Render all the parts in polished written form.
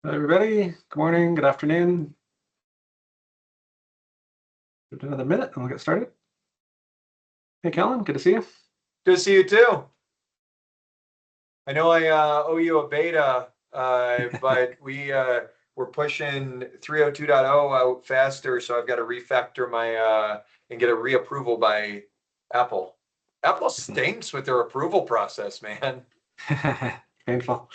Hello, everybody. Good morning, good afternoon. Give it another minute and we'll get started. Hey, Kellen, good to see you. Good to see you too. I know I owe you a beta, but we're pushing 302.0 out faster, so I've got to refactor my and get a reapproval by Apple. Apple stinks with their approval process, man. Painful.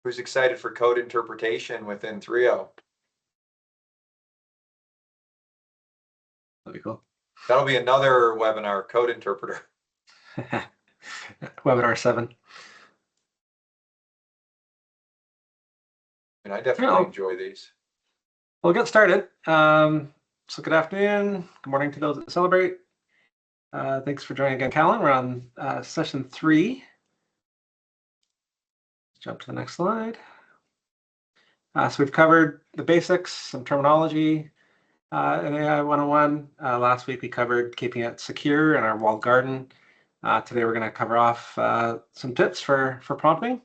Who's excited for code interpretation within 3.0? That'd be cool. That'll be another webinar, code interpreter. Webinar 7. And I definitely enjoy these. We'll get started. So good afternoon, good morning to those that celebrate. Thanks for joining again, Kellen. We're on session 3. Let's jump to the next slide. So we've covered the basics, some terminology in AI 101. Last week we covered keeping it secure in our walled garden. Today we're going to cover off some tips for prompting.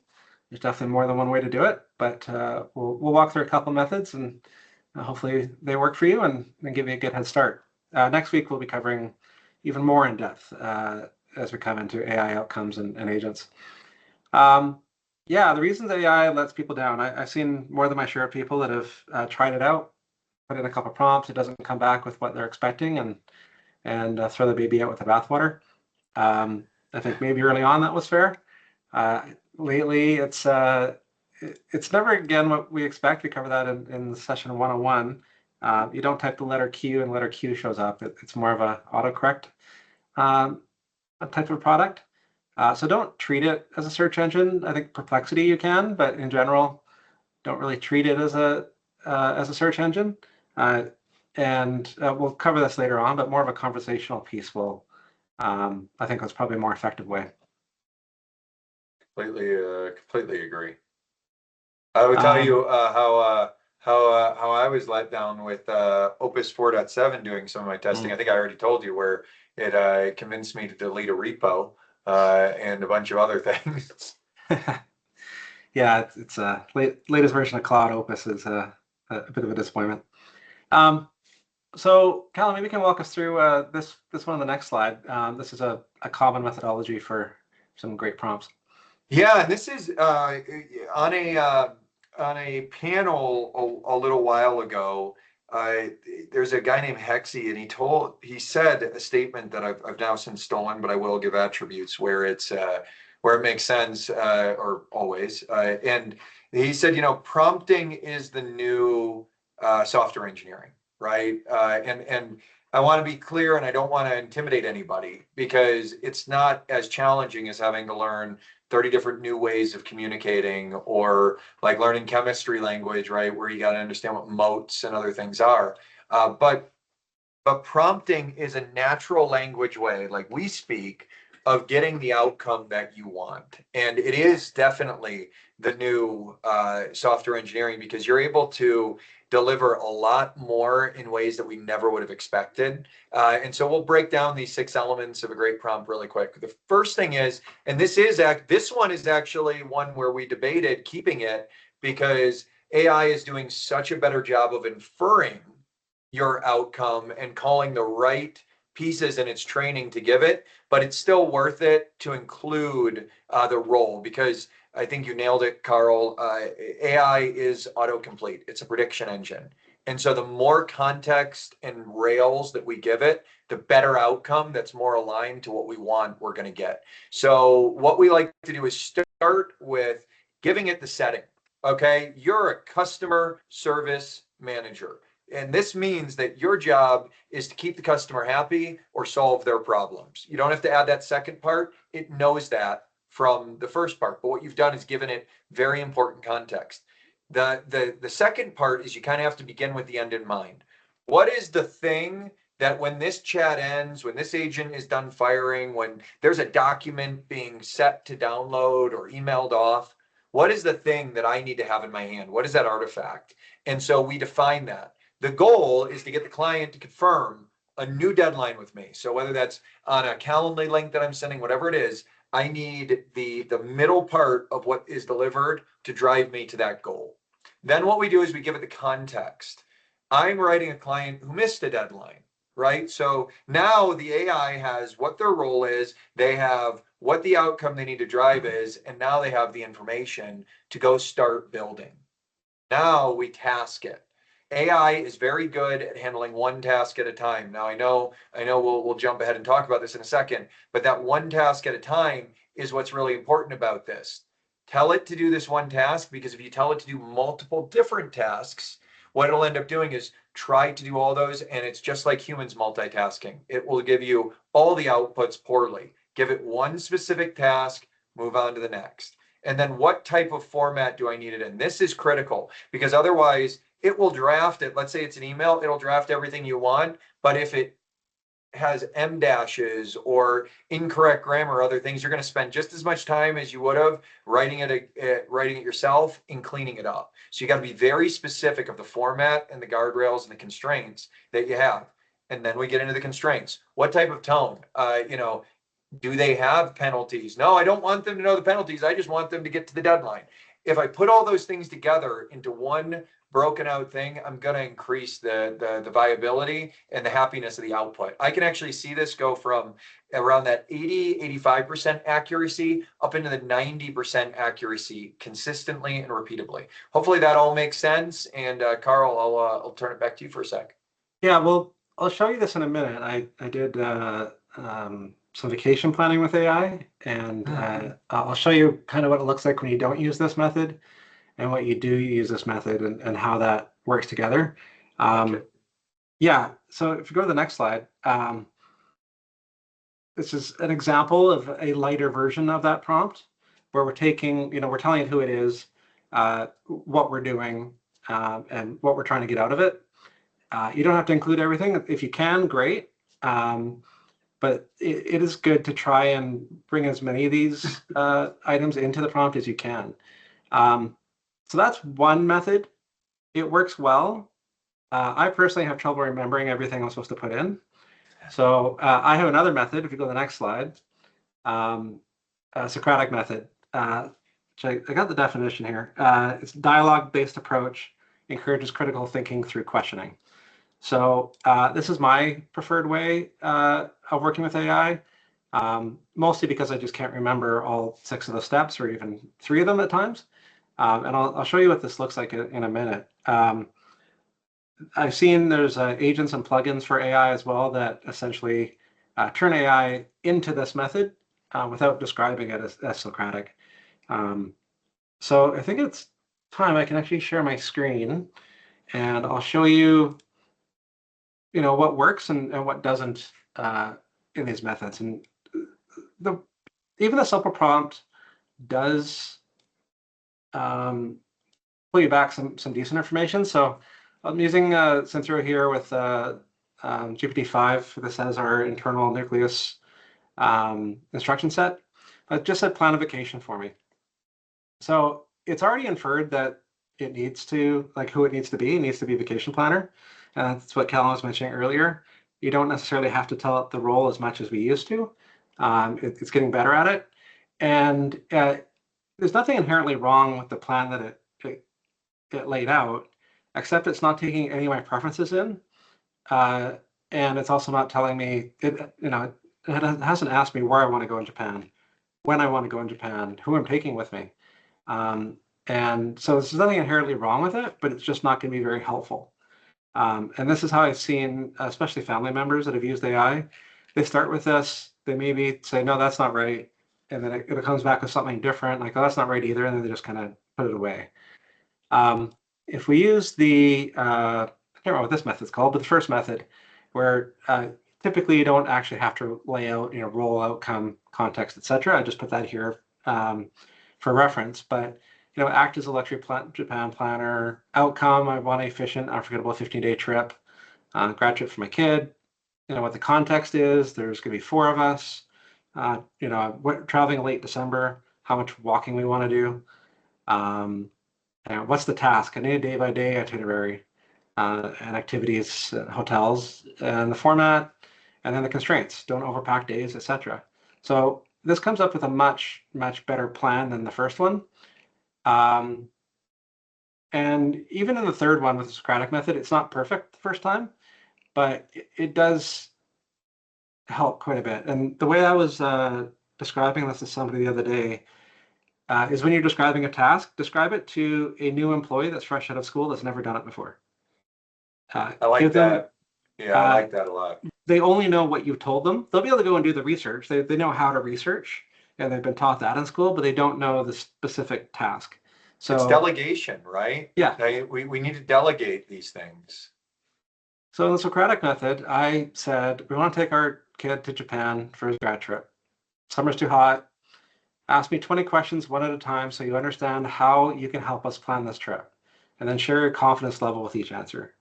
There's definitely more than one way to do it, but we'll walk through a couple methods and hopefully they work for you and give you a good head start. Next week we'll be covering even more in depth as we come into AI outcomes and agents. Yeah, the reasons AI lets people down. I've seen more than my share of people that have tried it out, put in a couple prompts, it doesn't come back with what they're expecting, and throw the baby out with the bathwater. I think maybe early on that was fair. Lately, it's never again what we expect. We cover that in session 101. You don't type the letter Q and letter Q shows up. It's more of a autocorrect type of product. So don't treat it as a search engine. I think Perplexity you can, but in general, don't really treat it as a search engine. And we'll cover this later on, but more of a conversational piece will, I think that's probably a more effective way. Completely agree. I would tell you how I was let down with Opus 4.7 doing some of my testing. I think I already told you where it convinced me to delete a repo and a bunch of other things. Yeah, it's a latest version of Cloud Opus is a bit of a disappointment. So, Callum, maybe you can walk us through this one on the next slide. This is a common methodology for some great prompts. Yeah, and this is on a panel a little while ago. There's a guy named Hexy, and he said a statement that I've now since stolen, but I will give attributes where it makes sense or always. And he said, prompting is the new software engineering, right? And I want to be clear, and I don't want to intimidate anybody because it's not as challenging as having to learn 30 different new ways of communicating, or like learning chemistry language, right? Where you got to understand what motes and other things are. But prompting is a natural language way, like we speak, of getting the outcome that you want. And it is definitely the new software engineering because you're able to deliver a lot more in ways that we never would have expected. And so we'll break down these 6 elements of a great prompt really quick. The first thing is, and this one is actually one where we debated keeping it because AI is doing such a better job of inferring your outcome and calling the right pieces in its training to give it, but it's still worth it to include the role because I think you nailed it, Carl. AI is autocomplete. It's a prediction engine. And so the more context and rails that we give it, the better outcome that's more aligned to what we want we're going to get. So what we like to do is start with giving it the setting. Okay, you're a customer service manager. And this means that your job is to keep the customer happy or solve their problems. You don't have to add that second part. It knows that from the first part. But what you've done is given it very important context. The second part is you kind of have to begin with the end in mind. What is the thing that when this chat ends, when this agent is done firing, when there's a document being set to download or emailed off, what is the thing that I need to have in my hand? What is that artifact? And so we define that. The goal is to get the client to confirm a new deadline with me. So whether that's on a Calendly link that I'm sending, whatever it is, I need the middle part of what is delivered to drive me to that goal. Then what we do is we give it the context. I'm writing a client who missed a deadline, right? So now the AI has what their role is, they have what the outcome they need to drive is, and now they have the information to go start building. Now we task it. AI is very good at handling one task at a time. Now I know we'll jump ahead and talk about this in a second, but that one task at a time is what's really important about this. Tell it to do this one task, because if you tell it to do multiple different tasks, what it'll end up doing is try to do all those, and it's just like humans multitasking. It will give you all the outputs poorly. Give it one specific task, move on to the next. And then what type of format do I need it in? This is critical, because otherwise it will draft it. Let's say it's an email, it'll draft everything you want. But if it has M dashes or incorrect grammar or other things, you're going to spend just as much time as you would have writing it yourself and cleaning it up. So you got to be very specific of the format and the guardrails and the constraints that you have. And then we get into the constraints. What type of tone? Do they have penalties? No, I don't want them to know the penalties. I just want them to get to the deadline. If I put all those things together into one broken out thing, I'm going to increase the viability and the happiness of the output. I can actually see this go from around that 85% accuracy up into the 90% accuracy consistently and repeatably. Hopefully that all makes sense. And Carl, I'll turn it back to you for a sec. Yeah, well, I'll show you this in a minute. I did some vacation planning with AI, and I'll show you kind of what it looks like when you don't use this method and what you do use this method, and how that works together. Yeah, so if you go to the next slide, this is an example of a lighter version of that prompt, where we're taking, we're telling it who it is, what we're doing, and what we're trying to get out of it. You don't have to include everything. If you can, great. But it is good to try and bring as many of these items into the prompt as you can. So that's one method. It works well. I personally have trouble remembering everything I'm supposed to put in. So I have another method. If you go to the next slide, Socratic method. I got the definition here. It's a dialogue-based approach, encourages critical thinking through questioning. So this is my preferred way of working with AI, mostly because I just can't remember all 6 of the steps, or even 3 of them at times. And I'll show you what this looks like in a minute. I've seen there's agents and plugins for AI as well that essentially turn AI into this method without describing it as Socratic. So I think it's time I can actually share my screen, and I'll show you what works and what doesn't in these methods. And even the simple prompt does pull you back some decent information. So I'm using Synthreo here with GPT-5. This has our internal Nucleus instruction set. It just said planification for me. So it's already inferred that it needs to, who it needs to be. It needs to be vacation planner. That's what Callum was mentioning earlier. You don't necessarily have to tell it the role as much as we used to. It's getting better at it. And there's nothing inherently wrong with the plan that it laid out, except it's not taking any of my preferences in. And it's also not telling me, it hasn't asked me where I want to go in Japan, when I want to go in Japan, who I'm taking with me. And so there's nothing inherently wrong with it, but it's just not going to be very helpful. And this is how I've seen, especially family members that have used AI. They start with this, they maybe say, no, that's not right. And then it comes back with something different, like, oh, that's not right either. And then they just kind of put it away. If we use I can't remember what this method's called, but the first method, where typically you don't actually have to lay out, role, outcome, context, etc. I just put that here for reference. But act as a luxury Japan planner. Outcome, I want an efficient, unforgettable 15-day trip. Grad trip for my kid. What the context is. There's going to be 4 of us. Traveling late December. How much walking we want to do. What's the task? I need a day-by-day itinerary and activities, hotels, and the format, and then the constraints. Don't overpack days, etc. So this comes up with a much better plan than the first one. And even in the third one with the Socratic method, it's not perfect the first time, but it does help quite a bit. And the way I was describing this to somebody the other day is when you're describing a task, describe it to a new employee that's fresh out of school that's never done it before. I like give them, that. Yeah, I like that a lot. they only know what you've told them. They'll be able to go and do the research. They know how to research, and they've been taught that in school, but they don't know the specific task. It's So delegation, right? yeah. We need to delegate these things. So in the Socratic method, I said, we want to take our kid to Japan for his grad trip. Summer's too hot. Ask me 20 questions one at a time so you understand how you can help us plan this trip. And then share your confidence level with each answer.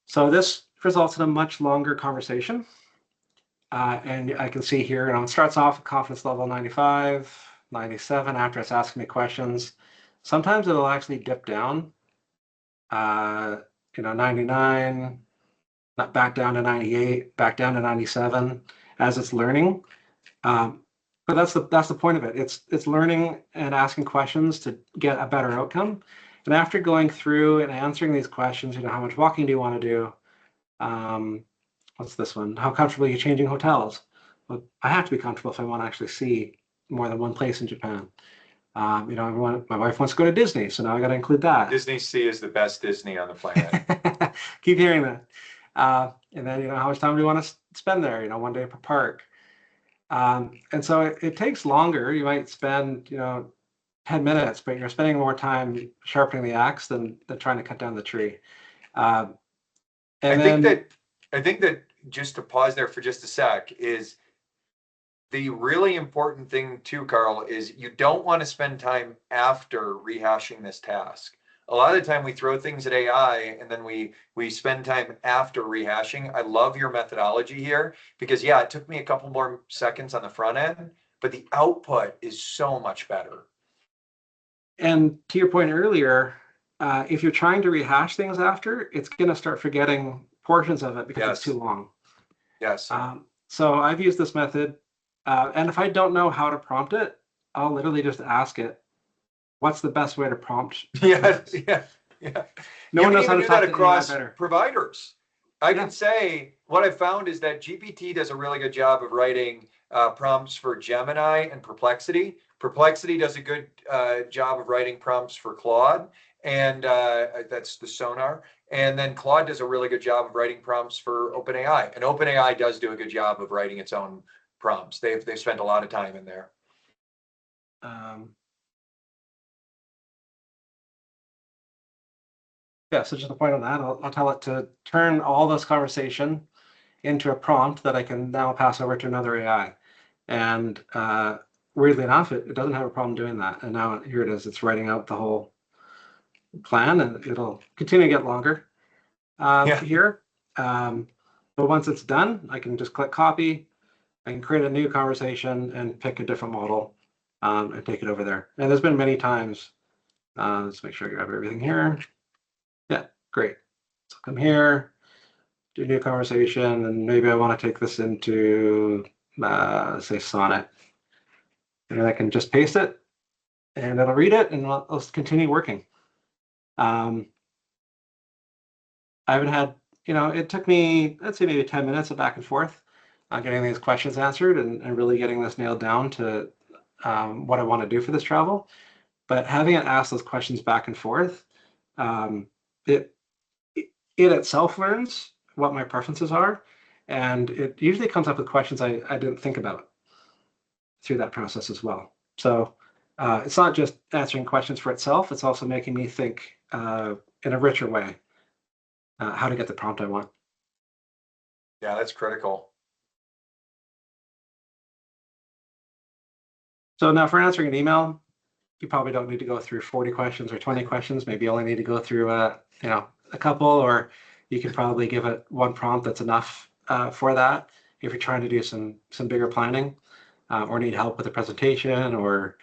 So this results in a much longer conversation. And I can see here, it starts off with confidence level 95, 97 after it's asking me questions. Sometimes it'll actually dip down, 99, back down to 98, back down to 97 as it's learning. But that's the point of it. It's learning and asking questions to get a better outcome. And after going through and answering these questions, how much walking do you want to do? What's this one? How comfortable are you changing hotels? Well, I have to be comfortable if I want to actually see more than one place in Japan. My wife wants to go to Disney, so now I got to include that. Disney Sea is the best Disney on the planet. Keep hearing that. And then, how much time do you want to spend there? One day per park. And so it takes longer. You might spend, 10 minutes, but you're spending more time sharpening the axe than trying to cut down the tree. I think that just to pause there for just a sec is the really important thing too, Carl, is you don't want to spend time after rehashing this task. A lot of the time we throw things at AI and then we spend time after rehashing. I love your methodology here because it took me a couple more seconds on the front end, but the output is so much better. And to your point earlier, if you're trying to rehash things after, it's going to start forgetting portions of it because it's too long. Yes. So I've used this method, and if I don't know how to prompt it, I'll literally just ask it, what's the best way to prompt? Yeah. No one knows how to do talk that to across better. providers. I can say what I've found is that GPT does a really good job of writing prompts for Gemini and Perplexity. Perplexity does a good job of writing prompts for Claude, and that's the Sonar. And then Claude does a really good job of writing prompts for OpenAI. And OpenAI does do a good job of writing its own prompts. They've spent a lot of time in there. So just a point on that, I'll tell it to turn all this conversation into a prompt that I can now pass over to another AI. And weirdly enough, it doesn't have a problem doing that. And now here it is, it's writing out the whole plan, and it'll continue to get longer here. But once it's done, I can just click copy. I can create a new conversation and pick a different model and take it over there. And there's been many times. Let's make sure I grab everything here. Yeah, great. So come here, do a new conversation, and maybe I want to take this into, say, Sonnet. And I can just paste it, and it'll read it, and let's continue working. I haven't had, it took me, let's say maybe 10 minutes of back and forth on getting these questions answered and really getting this nailed down to what I want to do for this travel. But having it ask those questions back and forth, it itself learns what my preferences are, and it usually comes up with questions I didn't think about through that process as well. So it's not just answering questions for itself, it's also making me think in a richer way how to get the prompt I want. Yeah, that's critical. So now for answering an email, you probably don't need to go through 40 questions or 20 questions. Maybe you only need to go through a couple, or you can probably give it one prompt that's enough for that. If you're trying to do some bigger planning or need help with a presentation or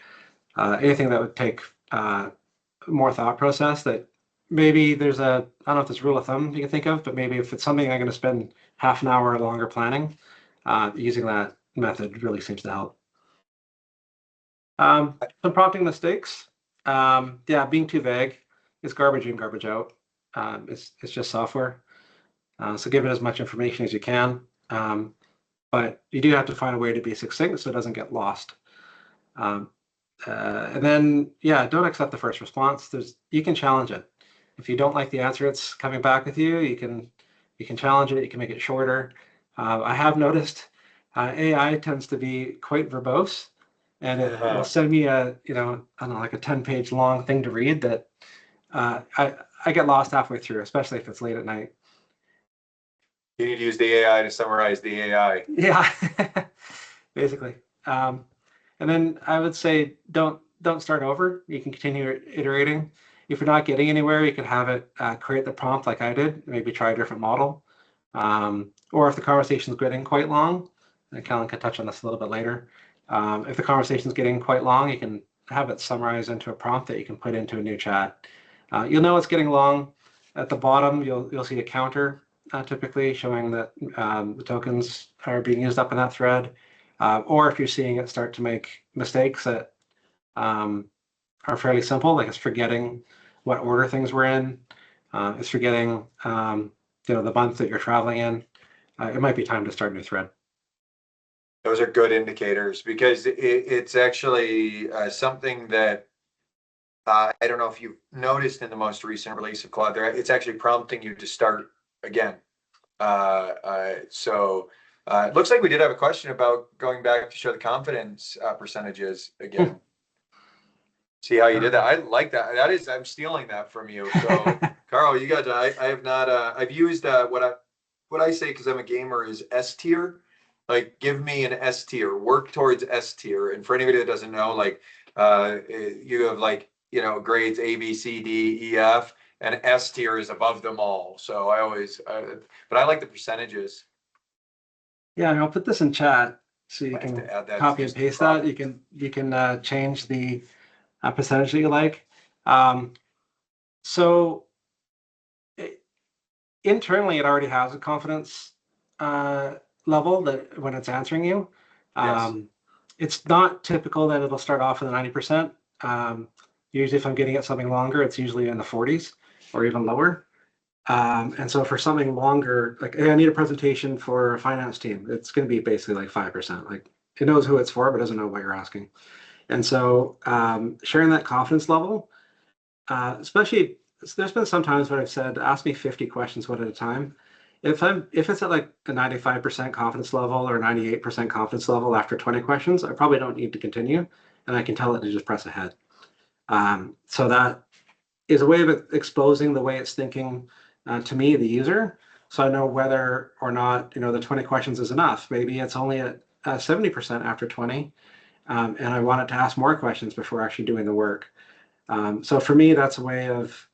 anything that would take more thought process, that maybe there's I don't know if there's a rule of thumb you can think of, but maybe if it's something I'm going to spend half an hour or longer planning, using that method really seems to help. Some prompting mistakes. Yeah, being too vague is garbage in, garbage out. It's just software. So give it as much information as you can. But you do have to find a way to be succinct so it doesn't get lost. Um, and then, yeah, don't accept the first response. You can challenge it. If you don't like the answer it's coming back with you, you can challenge it. You can make it shorter. I have noticed AI tends to be quite verbose, and it will send me I don't know, like a 10-page long thing to read that I get lost halfway through, especially if it's late at night. You need to use the AI to summarize the AI. Yeah, basically. Um, and then I would say don't start over. You can continue iterating. If you're not getting anywhere, you can have it create the prompt like I did. Maybe try a different model. Or if the conversation is getting quite long, and Kellen can touch on this a little bit later. If the conversation is getting quite long, you can have it summarized into a prompt that you can put into a new chat. You'll know it's getting long. At the bottom, you'll see a counter typically showing that the tokens are being used up in that thread. Or if you're seeing it start to make mistakes that are fairly simple, like it's forgetting what order things were in, it's forgetting the month that you're traveling in, it might be time to start a new thread. Those are good indicators because it's actually something that I don't know if you've noticed in the most recent release of Claude. It's actually prompting you to start again. So it looks like we did have a question about going back to show the confidence percentages again. See how you did that. I like that. I'm stealing that from you. So Carl, you got I have not I've used what I say because I'm a gamer is S tier. Like give me an S tier, work towards S tier. And for anybody that doesn't know, like you have like, grades A, B, C, D, E, F, and S tier is above them all. So but I like the percentages. Yeah, and I'll put this in chat so you I have can to add that copy and paste that. You can change the percentage that you like. So internally, it already has a confidence level that when it's answering you. Yes. It's not typical that it'll start off with a 90%. Usually if I'm getting at something longer, it's usually in the 40s or even lower. And so for something longer, like hey, I need a presentation for a finance team, it's going to be basically like 5%. Like it knows who it's for, but doesn't know what you're asking. And so sharing that confidence level, especially there's been some times where I've said, ask me 50 questions one at a time. If it's at like a 95% confidence level or 98% confidence level after 20 questions, I probably don't need to continue, and I can tell it to just press ahead. So that is a way of exposing the way it's thinking to me, the user, so I know whether or not the 20 questions is enough. Maybe it's only at 70% after 20, and I want it to ask more questions before actually doing the work. So for me, that's a way of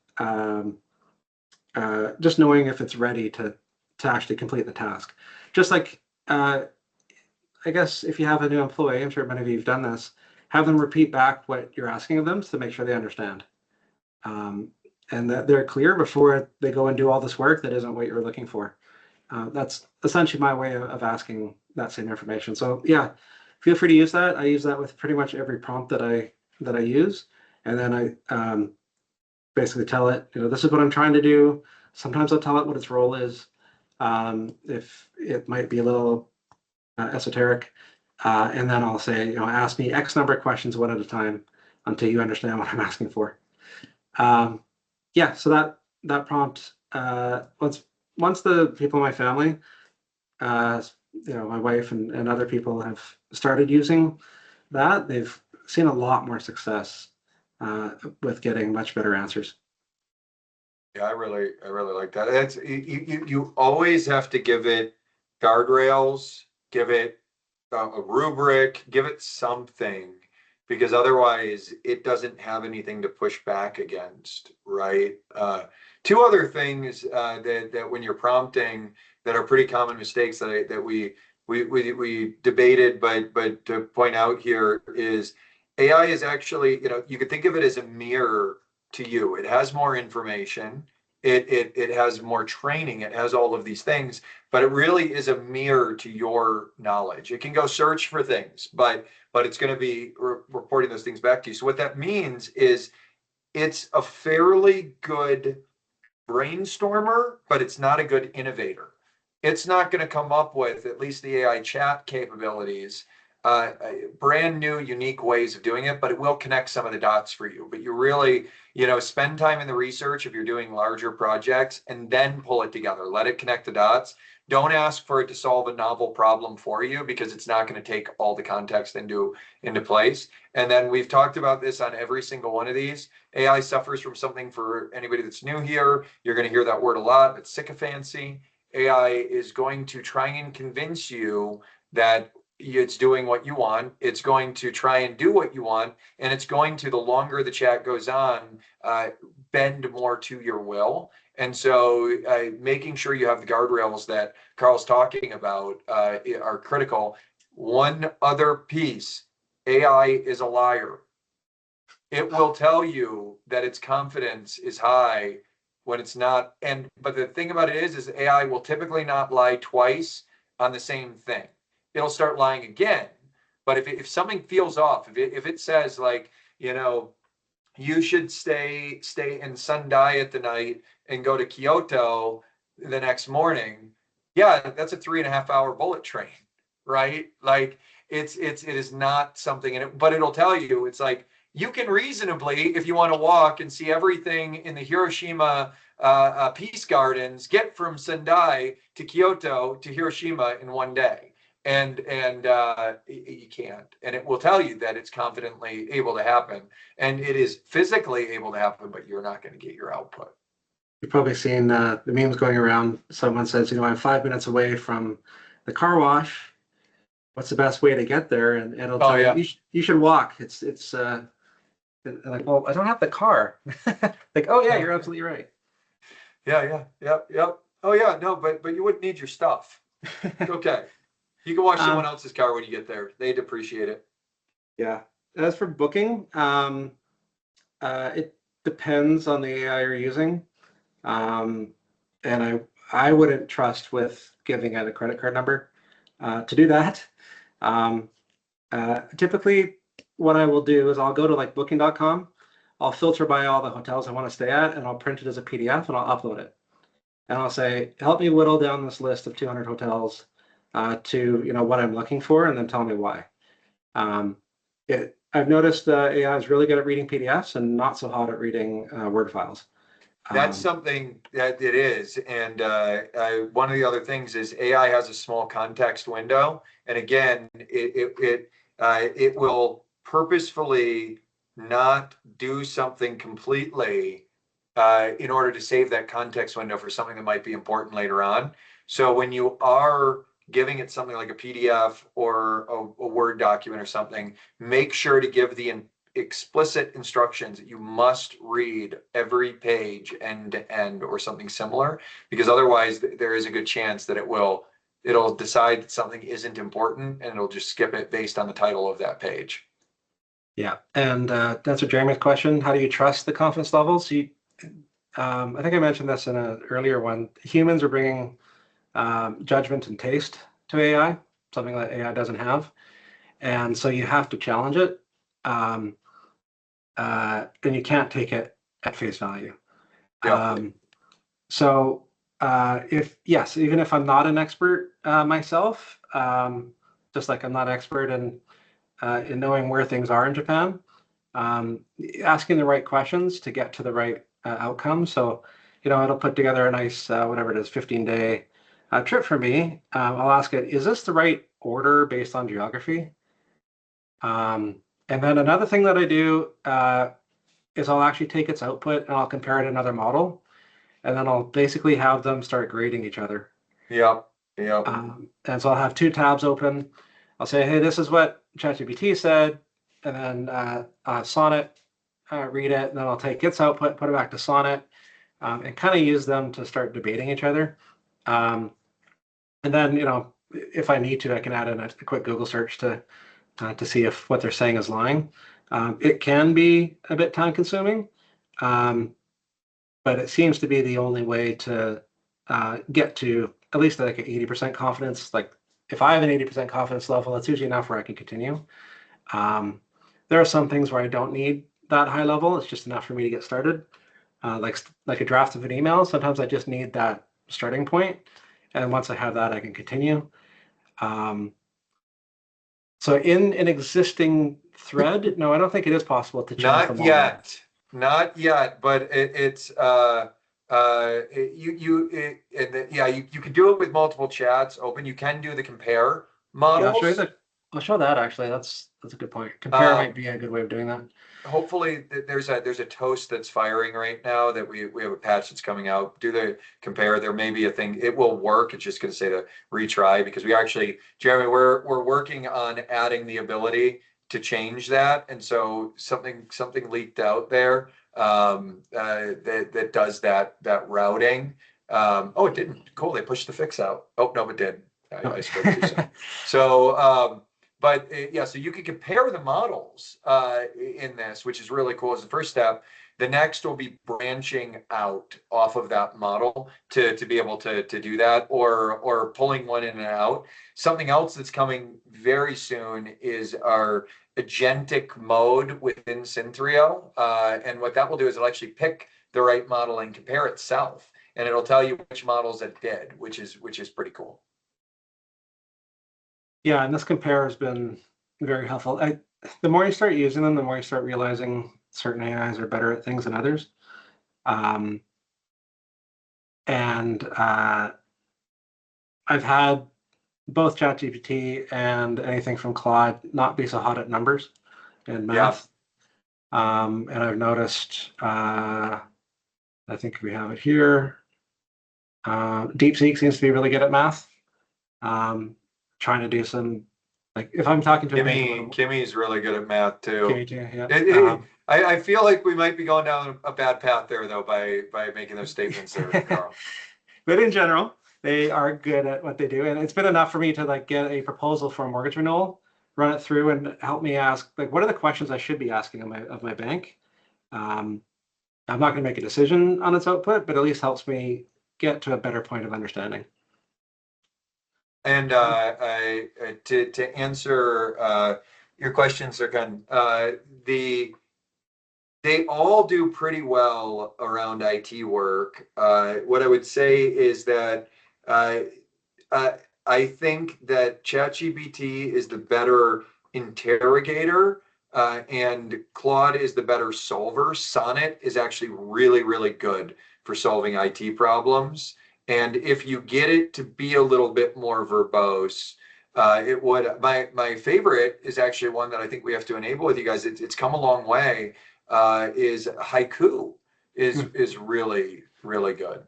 just knowing if it's ready to actually complete the task. Just like I guess if you have a new employee, I'm sure many of you have done this, have them repeat back what you're asking of them to make sure they understand. And that they're clear before they go and do all this work that isn't what you're looking for. That's essentially my way of asking that same information. So yeah, feel free to use that. I use that with pretty much every prompt that I use, and then I basically tell it, this is what I'm trying to do. Sometimes I'll tell it what its role is. If it might be a little esoteric, and then I'll say, ask me X number of questions one at a time until you understand what I'm asking for. Yeah, so that prompt, once the people in my family, my wife and other people have started using that, they've seen a lot more success with getting much better answers. Yeah, I really like that. That's you always have to give it guardrails, give it a rubric, give it something, because otherwise it doesn't have anything to push back against, right? Two other things that when you're prompting that are pretty common mistakes that we debated, but to point out here is AI is actually, you could think of it as a mirror to you. It has more information. it has more training, it has all of these things, but it really is a mirror to your knowledge. It can go search for things, but it's going to be reporting those things back to you. So what that means is it's a fairly good brainstormer, but it's not a good innovator. It's not going to come up with, at least the AI chat capabilities, brand new, unique ways of doing it, but it will connect some of the dots for you. But you really, spend time in the research if you're doing larger projects and then pull it together. Let it connect the dots. Don't ask for it to solve a novel problem for you, because it's not going to take all the context into place. And then we've talked about this on every single one of these. AI suffers from something, for anybody that's new here. You're going to hear that word a lot. It's sycophancy. AI is going to try and convince you that it's doing what you want. It's going to try and do what you want. And it's going to, the longer the chat goes on, bend more to your will. And so making sure you have the guardrails that Carl's talking about are critical. One other piece, AI is a liar. It will tell you that its confidence is high when it's not. But the thing about it is AI will typically not lie twice on the same thing. It'll start lying again. But if something feels off, if it says, like, you should stay in Sendai at the night and go to Kyoto the next morning, yeah, that's a 3.5 hour bullet train, right? Like, it is not something, but it'll tell you, it's like, you can reasonably, if you want to walk and see everything in the Hiroshima Peace Gardens, get from Sendai to Kyoto to Hiroshima in one day. And you can't. And it will tell you that it's confidently able to happen, and it is physically able to happen, but you're not going to get your output. You've probably seen the memes going around. Someone says, I'm 5 minutes away from the car wash. What's the best way to get there? And it'll tell you should walk. It's like, well, I don't have the car. Like, oh yeah, you're absolutely right. Yeah. Oh yeah, no, but you wouldn't need your stuff. Okay. You can wash someone else's car when you get there. They'd appreciate it. Yeah. As for booking, it depends on the AI you're using. And I wouldn't trust with giving out a credit card number to do that. Typically, what I will do is I'll go to like booking.com. I'll filter by all the hotels I want to stay at, and I'll print it as a PDF and I'll upload it. And I'll say, help me whittle down this list of 200 hotels to what I'm looking for, and then tell me why. I've noticed AI is really good at reading PDFs and not so hot at reading Word files. That's something that it is. And one of the other things is AI has a small context window. And again, it will purposefully not do something completely in order to save that context window for something that might be important later on. So when you are giving it something like a PDF or a Word document or something, make sure to give the explicit instructions that you must read every page end to end or something similar, because otherwise there is a good chance that it'll decide that something isn't important, and it'll just skip it based on the title of that page. Yeah, and to answer Jeremy's question, how do you trust the confidence levels? I think I mentioned this in an earlier one. Humans are bringing judgment and taste to AI, something that AI doesn't have. And so you have to challenge it. And you can't take it at face value. So even if I'm not an expert myself, just like I'm not expert in knowing where things are in Japan, asking the right questions to get to the right outcome. So, it'll put together a nice, whatever it is, 15-day trip for me. I'll ask it, is this the right order based on geography? And then another thing that I do is I'll actually take its output and I'll compare it to another model. And then I'll basically have them start grading each other. Yeah. And so I'll have two tabs open. I'll say, hey, this is what ChatGPT said. And then Sonnet, read it. And then I'll take its output, put it back to Sonnet, and kind of use them to start debating each other. And then, if I need to, I can add in a quick Google search to see if what they're saying is lying. It can be a bit time consuming. but it seems to be the only way to get to at least like an 80% confidence. Like if I have an 80% confidence level, that's usually enough where I can continue. There are some things where I don't need that high level. It's just enough for me to get started. Like a draft of an email, sometimes I just need that starting point, and once I have that, I can continue. So in an existing thread, no, I don't think it is possible to change the Not model. yet, not yet, but it's you can do it with multiple chats open. You can do the compare Yeah, models. I'll show that actually. That's a good point. Compare might be a good way of doing that. Hopefully there's a toast that's firing right now that we have a patch that's coming out. Do the compare. There may be a thing. It will work. It's just going to say to retry because we actually, Jeremy, we're working on adding the ability to change that, and so something leaked out there that does that routing. Oh, it didn't. Cool. They pushed the fix out. Oh no, it did. I spoke too soon. So. But yeah, so you can compare the models in this, which is really cool as the first step. The next will be branching out off of that model to be able to do that, or pulling one in and out. Something else that's coming very soon is our agentic mode within Synthreo. And what that will do is it'll actually pick the right model and compare itself. And it'll tell you which models it did, which is pretty cool. Yeah, and this compare has been very helpful. The more you start using them, the more you start realizing certain AIs are better at things than others. And I've had both ChatGPT and anything from Claude not be so hot at numbers and math. Yeah. And I've noticed, I think we have it here. DeepSeek seems to be really good at math. Trying to do some, like if I'm talking to Kimmy's really good at math too. Kimmy too, yeah. I feel like we might be going down a bad path there though by making those statements there, Carl. But in general, they are good at what they do, and it's been enough for me to like get a proposal for a mortgage renewal, run it through, and help me ask like what are the questions I should be asking of my bank. I'm not going to make a decision on its output, but at least helps me get to a better point of understanding. And to answer your questions, Serkan, they all do pretty well around IT work. What I would say is that I think that ChatGPT is the better interrogator and Claude is the better solver. Sonnet is actually really, really good for solving IT problems. And if you get it to be a little bit more verbose, it would. My favorite is actually one that I think we have to enable with you guys. It's come a long way. Is haiku is really, really good.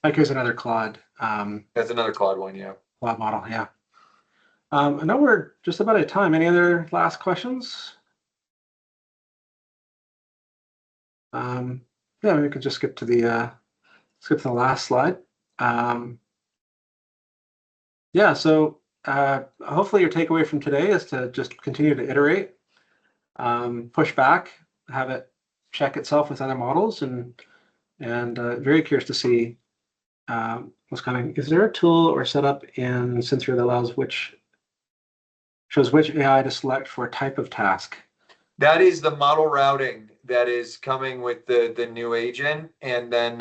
Haiku is another Claude. That's another Claude one, yeah. Claude model, yeah. I know we're just about out of time. Any other last questions? Yeah, we could just skip to the last slide. Yeah, so hopefully your takeaway from today is to just continue to iterate, push back, have it check itself with other models, and very curious to see what's coming. Is there a tool or setup in Synthreo that allows shows which AI to select for a type of task? That is the model routing that is coming with the new agent, and then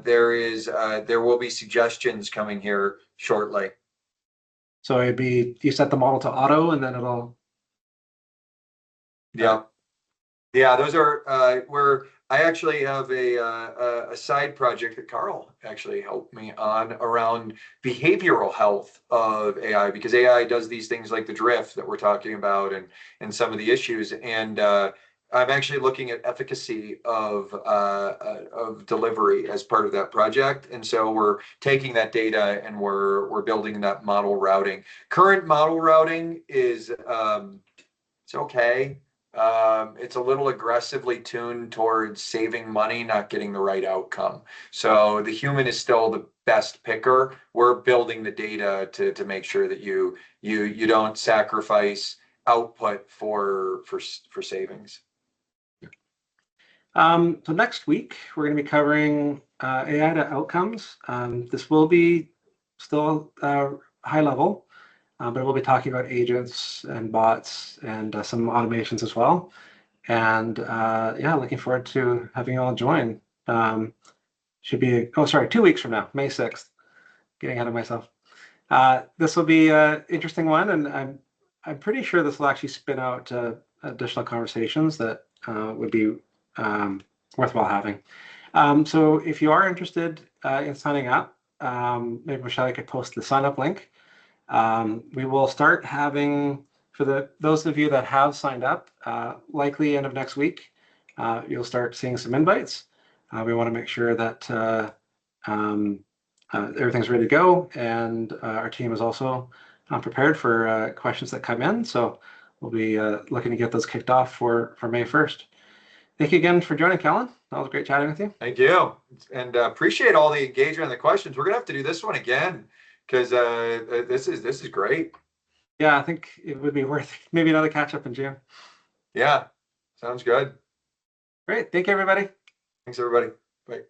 there will be suggestions coming here shortly. So it'd be you set the model to auto, and then it'll. Yeah, those are where I actually have a side project that Carl actually helped me on around behavioral health of AI, because AI does these things like the drift that we're talking about and some of the issues. And I'm actually looking at efficacy of delivery as part of that project. And so we're taking that data and we're building that model routing. Current model routing is it's okay. It's a little aggressively tuned towards saving money, not getting the right outcome. So the human is still the best picker. We're building the data to make sure that you don't sacrifice output for savings. So next week, we're going to be covering AI to outcomes. This will be still high level, but we'll be talking about agents and bots and some automations as well. And yeah, looking forward to having you all join. Should be, oh, sorry, 2 weeks from now, May 6th. Getting ahead of myself. This will be an interesting one, and I'm pretty sure this will actually spin out additional conversations that would be worthwhile having. So if you are interested in signing up, maybe Michelle, I could post the sign up link. We will start having, for those of you that have signed up, likely end of next week, you'll start seeing some invites. We want to make sure that everything's ready to go, and our team is also prepared for questions that come in. So we'll be looking to get those kicked off for May 1st. Thank you again for joining, Kellen. That was great chatting with you. Thank you, and appreciate all the engagement and the questions. We're gonna have to do this one again because this is great. Yeah, I think it would be worth maybe another catch up in June. Yeah, sounds good. Great. Thank you, everybody. Thanks, everybody. Bye.